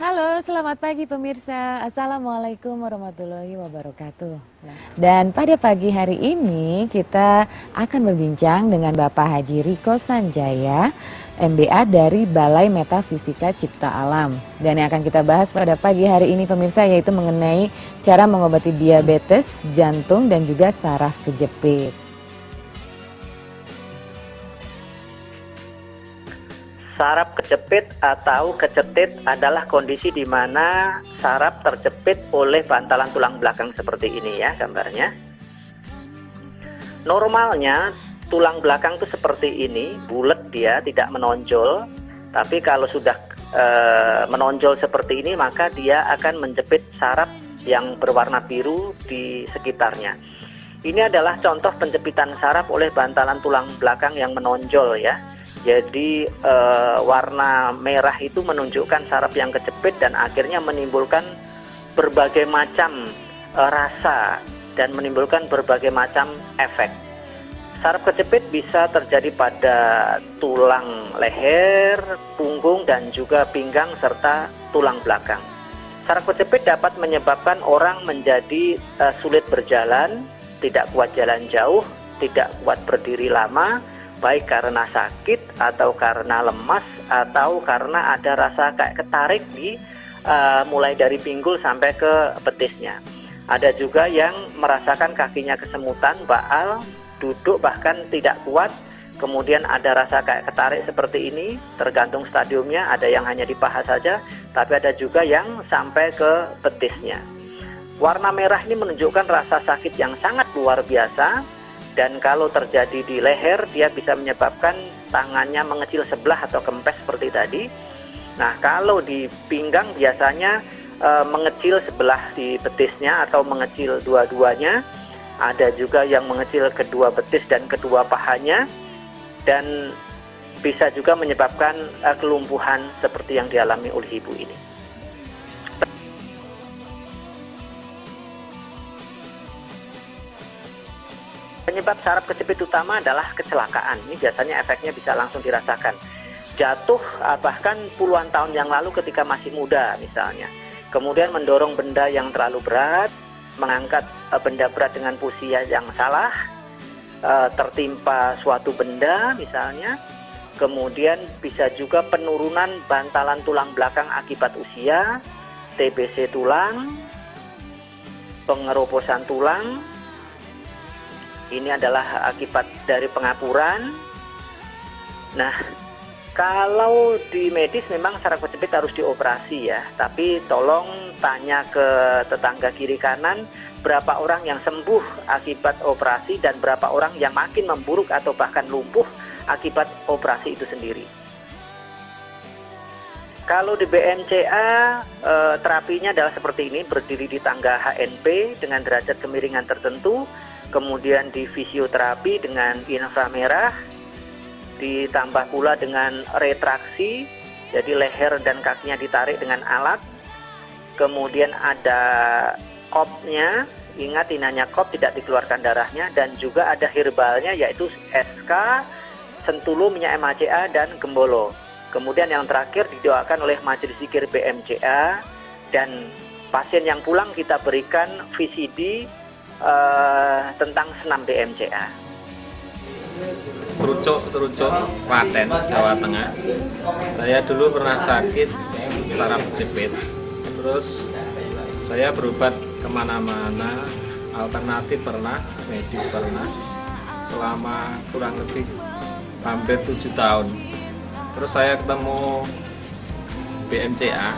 Halo, selamat pagi pemirsa. Assalamualaikum warahmatullahi wabarakatuh. Dan pada pagi hari ini kita akan berbincang dengan Bapak Haji Riko Sanjaya, MBA dari Balai Metafisika Cipta Alam. Dan yang akan kita bahas pada pagi hari ini pemirsa yaitu mengenai cara mengobati diabetes, jantung dan juga saraf kejepit. Saraf kejepit atau kecetit adalah kondisi di mana saraf terjepit oleh bantalan tulang belakang seperti ini ya gambarnya. Normalnya tulang belakang itu seperti ini, bulat dia, tidak menonjol. Tapi kalau sudah menonjol seperti ini maka dia akan menjepit saraf yang berwarna biru di sekitarnya. Ini adalah contoh penjepitan saraf oleh bantalan tulang belakang yang menonjol ya. Jadi warna merah itu menunjukkan saraf yang kejepit dan akhirnya menimbulkan berbagai macam rasa dan menimbulkan berbagai macam efek. Saraf kejepit bisa terjadi pada tulang leher, punggung dan juga pinggang serta tulang belakang. Saraf kejepit dapat menyebabkan orang menjadi sulit berjalan, tidak kuat jalan jauh, tidak kuat berdiri lama, baik karena sakit atau karena lemas atau karena ada rasa kayak ketarik di mulai dari pinggul sampai ke betisnya. Ada juga yang merasakan kakinya kesemutan, baal, duduk bahkan tidak kuat. Kemudian ada rasa kayak ketarik seperti ini, tergantung stadiumnya. Ada yang hanya di paha saja, tapi ada juga yang sampai ke betisnya. Warna merah ini menunjukkan rasa sakit yang sangat luar biasa. Dan kalau terjadi di leher, dia bisa menyebabkan tangannya mengecil sebelah atau kempes seperti tadi. Nah, kalau di pinggang biasanya mengecil sebelah di betisnya atau mengecil dua-duanya. Ada juga yang mengecil kedua betis dan kedua pahanya. Dan bisa juga menyebabkan kelumpuhan seperti yang dialami oleh ibu ini. Penyebab saraf kejepit utama adalah kecelakaan. Ini biasanya efeknya bisa langsung dirasakan. Jatuh bahkan puluhan tahun yang lalu ketika masih muda misalnya. Kemudian mendorong benda yang terlalu berat, mengangkat benda berat dengan posisi yang salah, tertimpa suatu benda misalnya. Kemudian bisa juga penurunan bantalan tulang belakang akibat usia, TBC tulang, pengeroposan tulang. Ini adalah akibat dari pengapuran. Nah, kalau di medis memang saraf kejepit harus dioperasi ya. Tapi tolong tanya ke tetangga kiri kanan berapa orang yang sembuh akibat operasi dan berapa orang yang makin memburuk atau bahkan lumpuh akibat operasi itu sendiri. Kalau di BMCA terapinya adalah seperti ini, berdiri di tangga HNP dengan derajat kemiringan tertentu. Kemudian di fisioterapi dengan inframerah, ditambah pula dengan retraksi, jadi leher dan kakinya ditarik dengan alat. Kemudian ada kopnya, ingat ini hanya kop, tidak dikeluarkan darahnya. Dan juga ada herbalnya yaitu SK, Sentulu, minyak MHCA, dan Gembolo. Kemudian yang terakhir didoakan oleh Majelis Zikir BMCA. Dan pasien yang pulang kita berikan VCD tentang senam BMCA. Terucuk, Klaten, Jawa Tengah. Saya dulu pernah sakit saraf kejepit. Terus saya berobat kemana-mana, alternatif pernah, medis pernah, selama kurang lebih hampir 7 tahun. Terus saya ketemu BMCA.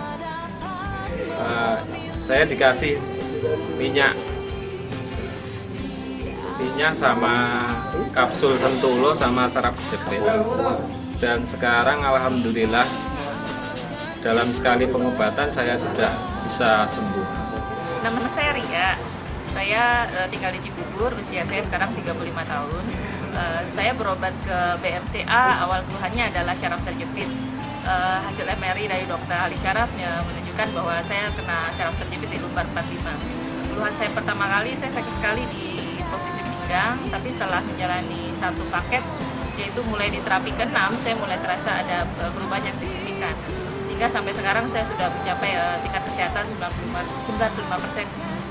Saya dikasih minyak sama kapsul Sentulo sama saraf kejepit. Dan sekarang alhamdulillah dalam sekali pengobatan saya sudah bisa sembuh. Nama saya Ria. Saya tinggal di Cibubur, usia saya sekarang 35 tahun. Saya berobat ke BMCA, awal keluhannya adalah syaraf terjepit. Hasil MRI dari dokter ahli syaraf menunjukkan bahwa saya kena syaraf terjepit di lumbar 45. Keluhan saya pertama kali, saya sakit sekali di posisi pinggang, tapi setelah menjalani satu paket, yaitu mulai di terapi ke-6, saya mulai terasa ada perubahan yang signifikan. sehingga sampai sekarang saya sudah mencapai tingkat kesehatan 95% sembuh.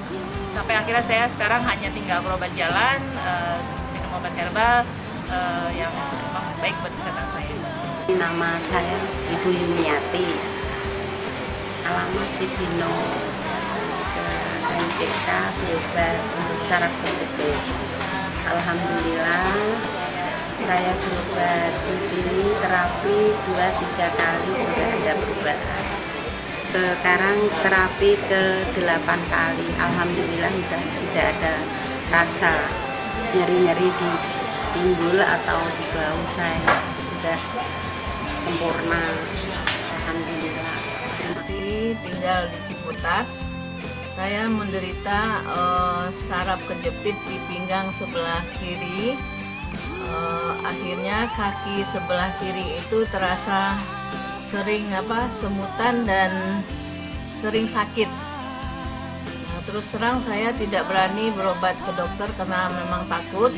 Sampai akhirnya saya sekarang hanya tinggal berobat jalan, minum obat herbal yang memang baik buat kesehatan saya. Nama saya Ibu Yumiati, alamat Cibino, ke MCK berobat untuk saraf kejepit. Alhamdulillah saya berobat di sini terapi 2-3 kali sudah ada perubahan. Sekarang terapi ke-8 kali, alhamdulillah sudah tidak ada rasa nyeri-nyeri di pinggul atau di bahu, saya sudah sempurna, alhamdulillah. Tinggal di Ciputat. Saya menderita saraf kejepit di pinggang sebelah kiri. Akhirnya kaki sebelah kiri itu terasa sering semutan dan sering sakit. Nah, terus terang saya tidak berani berobat ke dokter karena memang takut.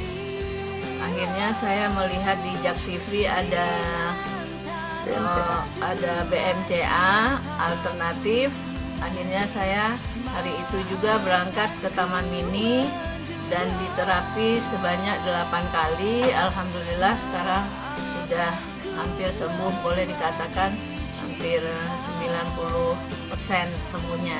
Akhirnya saya melihat di Jak TV ada BMCA alternatif. Akhirnya saya hari itu juga berangkat ke Taman Mini dan diterapi sebanyak 8 kali. Alhamdulillah sekarang sudah hampir sembuh, boleh dikatakan hampir 90% sembuhnya.